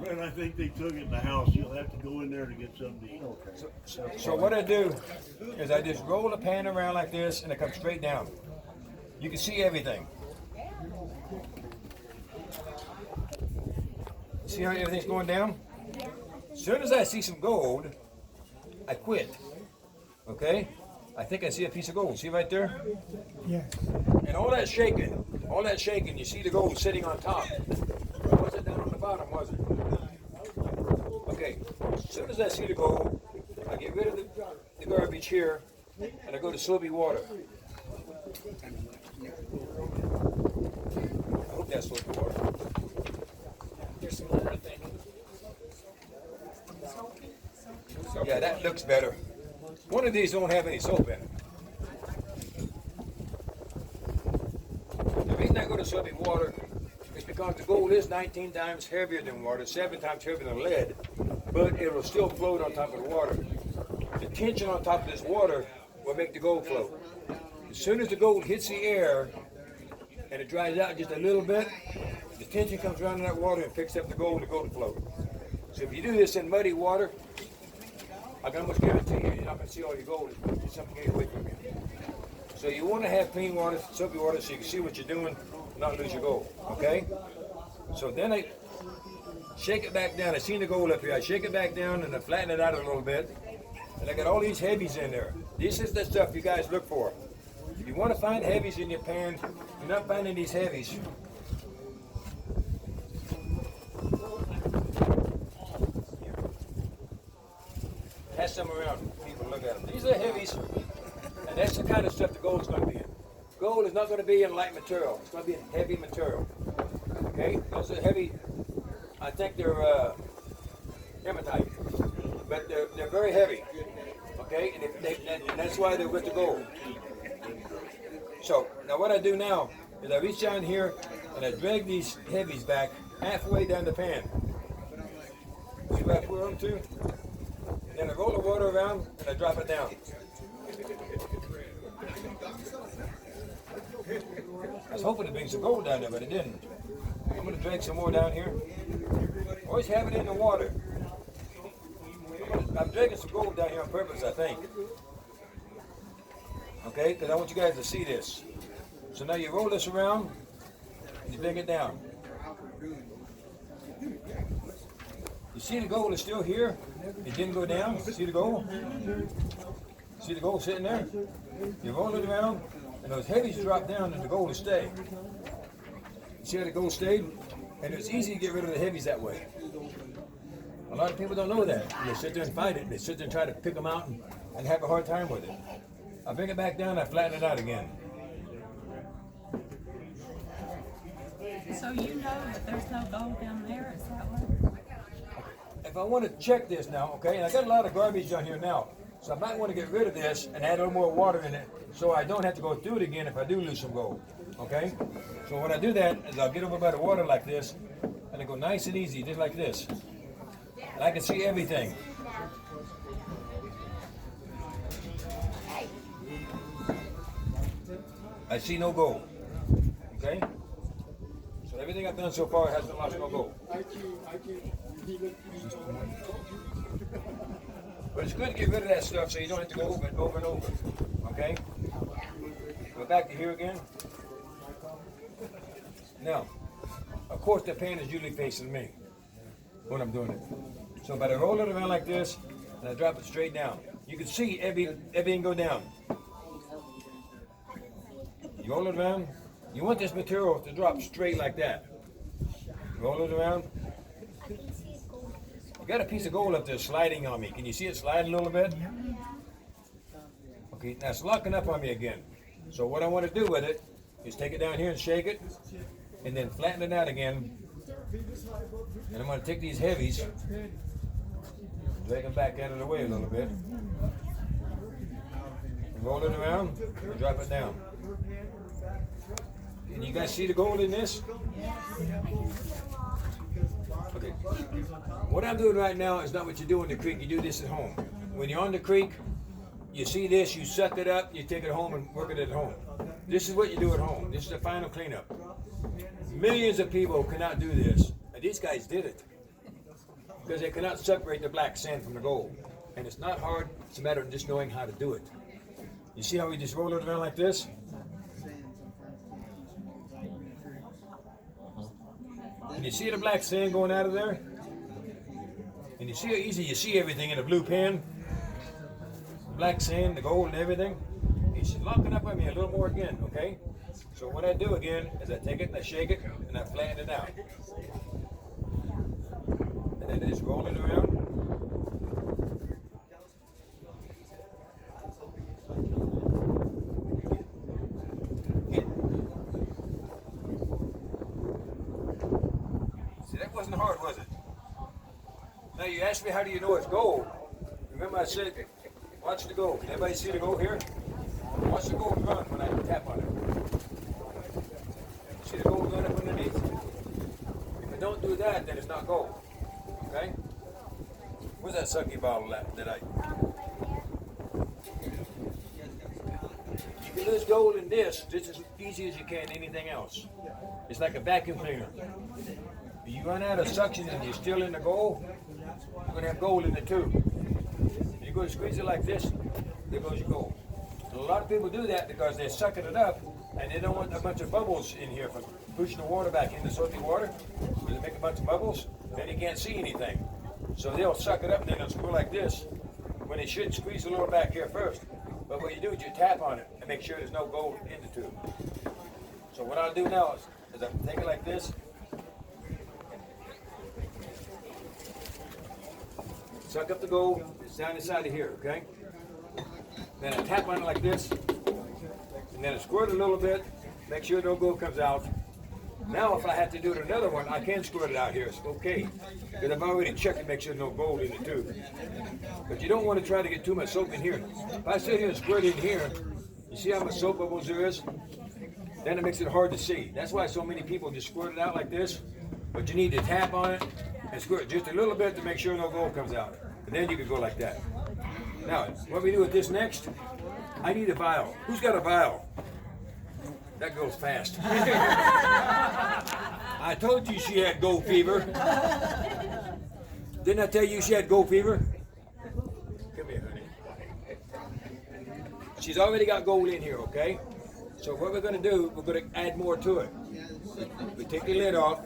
And I think they took it in the house. You'll have to go in there to get something to eat. So what I do is I just roll the pan around like this and it comes straight down. You can see everything. See how everything's going down? As soon as I see some gold, I quit. Okay? I think I see a piece of gold. See right there? Yes. And all that shaking, you see the gold sitting on top. Or was it down on the bottom, was it? Okay, as soon as I see the gold, I get rid of the garbage here, and I go to soapy water. I hope that's soapy water. There's some other thing. Yeah, that looks better. One of these don't have any soap in it. The reason I go to soapy water is because the gold is 19 times heavier than water, 7 times heavier than lead, but it will still float on top of the water. The tension on top of this water will make the gold float. As soon as the gold hits the air and it dries out just a little bit, the tension comes around in that water and picks up the gold and the gold will float. So if you do this in muddy water, I can almost guarantee you, you're not going to see all your gold. It's something getting away from you. So you want to have clean water, soapy water, so you can see what you're doing and not lose your gold, okay? So then I shake it back down. I seen the gold up here. I shake it back down and I flatten it out a little bit. And I got all these heavies in there. This is the stuff you guys look for. If you want to find heavies in your pan, you're not finding these heavies. Pass them around. People look at them. These are heavies, and that's the kind of stuff the gold is going to be in. Gold is not going to be in light material. It's going to be in heavy material. Okay? Those are heavy. I think they're hematite, but they're very heavy. Okay? And that's why they're with the gold. So now what I do now is I reach down here and I drag these heavies back halfway down the pan. See where I put them to? Then I roll the water around and I drop it down. I was hoping to bring some gold down there, but it didn't. I'm going to drag some more down here. Always have it in the water. I'm dragging some gold down here on purpose, I think. Okay, because I want you guys to see this. So now you roll this around and you bring it down. You see the gold is still here? It didn't go down. See the gold? See the gold sitting there? You roll it around, and those heavies drop down, and the gold will stay. See how the gold stayed? And it's easy to get rid of the heavies that way. A lot of people don't know that. They sit there and fight it. They sit there and try to pick them out and have a hard time with it. I bring it back down, I flatten it out again. So you know that there's no gold down there, is that what? If I want to check this now, okay, and I got a lot of garbage down here now, so I might want to get rid of this and add a little more water in it so I don't have to go through it again if I do lose some gold, okay? So when I do that is I'll get over by the water like this and I go nice and easy, just like this. And I can see everything. I see no gold, okay? So everything I've done so far hasn't lost no gold. But it's good to get rid of that stuff so you don't have to go over and over and over, okay? Go back to here again. Now, of course the pan is usually facing me when I'm doing it. So if I roll it around like this and I drop it straight down, you can see everything go down. You roll it around. You want this material to drop straight like that. Roll it around. I got a piece of gold up there sliding on me. Can you see it sliding a little bit? Okay, now it's locking up on me again. So what I want to do with it is take it down here and shake it, and then flatten it out again. And I'm going to take these heavies, drag them back out of the way a little bit, and roll it around and drop it down. Can you guys see the gold in this? Okay. What I'm doing right now is not what you do in the creek. You do this at home. When you're on the creek, you see this, you suck it up, you take it home and work it at home. This is what you do at home. This is the final cleanup. Millions of people cannot do this. these guys did it because they cannot separate the black sand from the gold. And it's not hard, it's a matter of just knowing how to do it. You see how we just roll it around like this? And you see the black sand going out of there? And you see how easy you see everything in a blue pen? The black sand, the gold and everything. You should lock it up on me a little more again, okay? So what I do again is I take it and I shake it and I flatten it out. And then I just roll it around. See, that wasn't hard, was it? Now you asked me how do you know it's gold. Remember I said, watch the gold. Can everybody see the gold here? Watch the gold run when I tap on it. See the gold run up underneath? If I don't do that, then it's not gold. Okay? Where's that sucky bottle at that you can lose gold in this just as easy as you can anything else. It's like a vacuum cleaner. If you run out of suction and you're still in the gold, you're going to have gold in the tube. If you go to squeeze it like this, there goes your gold. And a lot of people do that because they're sucking it up and they don't want a bunch of bubbles in here from pushing the water back into salty water. They make a bunch of bubbles, then you can't see anything. So they'll suck it up and then they'll screw like this when they should squeeze a little back here first. But what you do is you tap on it and make sure there's no gold in the tube. So what I'll do now is I'll take it like this. Suck up the gold, it's down inside of here, okay? Then I tap on it like this, and then I squirt it a little bit, make sure no gold comes out. Now if I have to do it another one, I can squirt it out here, it's okay. Because I've already checked to make sure there's no gold in the tube. But you don't want to try to get too much soap in here. If I sit here and squirt in here, you see how much soap bubbles there is? Then it makes it hard to see. That's why so many people just squirt it out like this. But you need to tap on it and squirt just a little bit to make sure no gold comes out. And then you can go like that. Now, what we do with this next, I need a vial. Who's got a vial? That goes fast. I told you she had gold fever. Didn't I tell you she had gold fever? Come here, honey. She's already got gold in here, okay? So what we're going to do, we're going to add more to it. We take the lid off.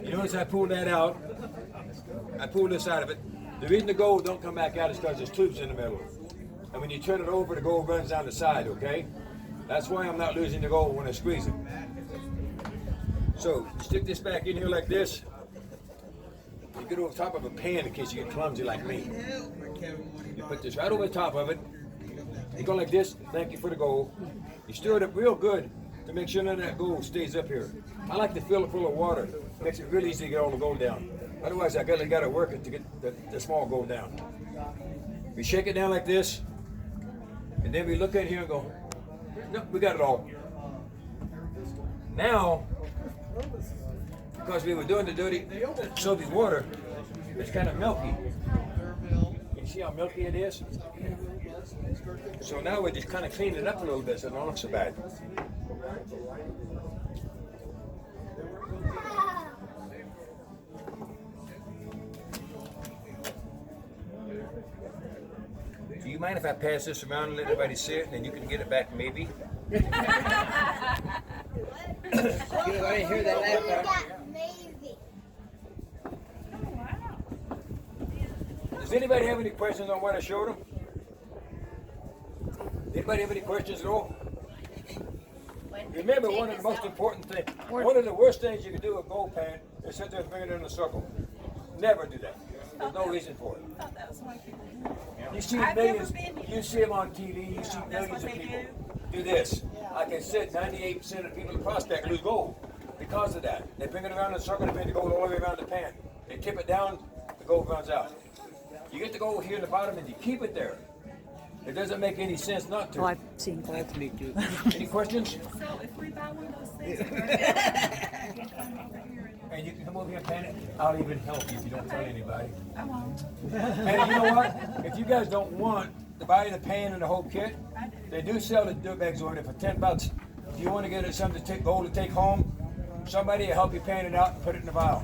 You notice I pulled that out. I pulled this out of it. The reason the gold don't come back out is because there's tubes in the middle. And when you turn it over, the gold runs down the side, okay? That's why I'm not losing the gold when I squeeze it. So, stick this back in here like this. You get over top of a pan in case you get clumsy like me. You put this right over the top of it. You go like this, thank you for the gold. You stir it up real good to make sure none of that gold stays up here. I like to fill it full of water. Makes it really easy to get all the gold down. Otherwise, I got to work it to get the small gold down. We shake it down like this, and then we look at it here and go, no, we got it all. Now, because we were doing the dirty soapy water, it's kind of milky. You see how milky it is? So now we're just kind of cleaning it up a little bit so it don't look so bad. Do you mind if I pass this around and let everybody see it, and then you can get it back maybe? I didn't hear that last part. Does anybody have any questions on what I showed them? Anybody have any questions at all? Remember, one of the most important things, one of the worst things you can do with gold pan is sit there and bring it in a circle. Never do that. There's no reason for it. I thought that was why people do. You see I've millions, never been here. you see them on TV, you see millions of they people do this. Like I said, 98% of the people in Prospect lose gold because of that. They bring it around in a circle, they bring the gold all the way around the pan. They tip it down, the gold runs out. You get the gold here in the bottom and you keep it there. It doesn't make any sense not to. Oh, I've seen gold. That's me too. Any questions? So if we buy one of those things, we're gonna come over here And you can come over here and pan it. I'll even help you if you don't tell anybody. I won't. And you know what? If you guys don't want to buy the pan and the whole kit, they do sell the dirt bags over there for $10. If you want to get it something to take gold to take home, somebody will help you pan it out and put it in the vial.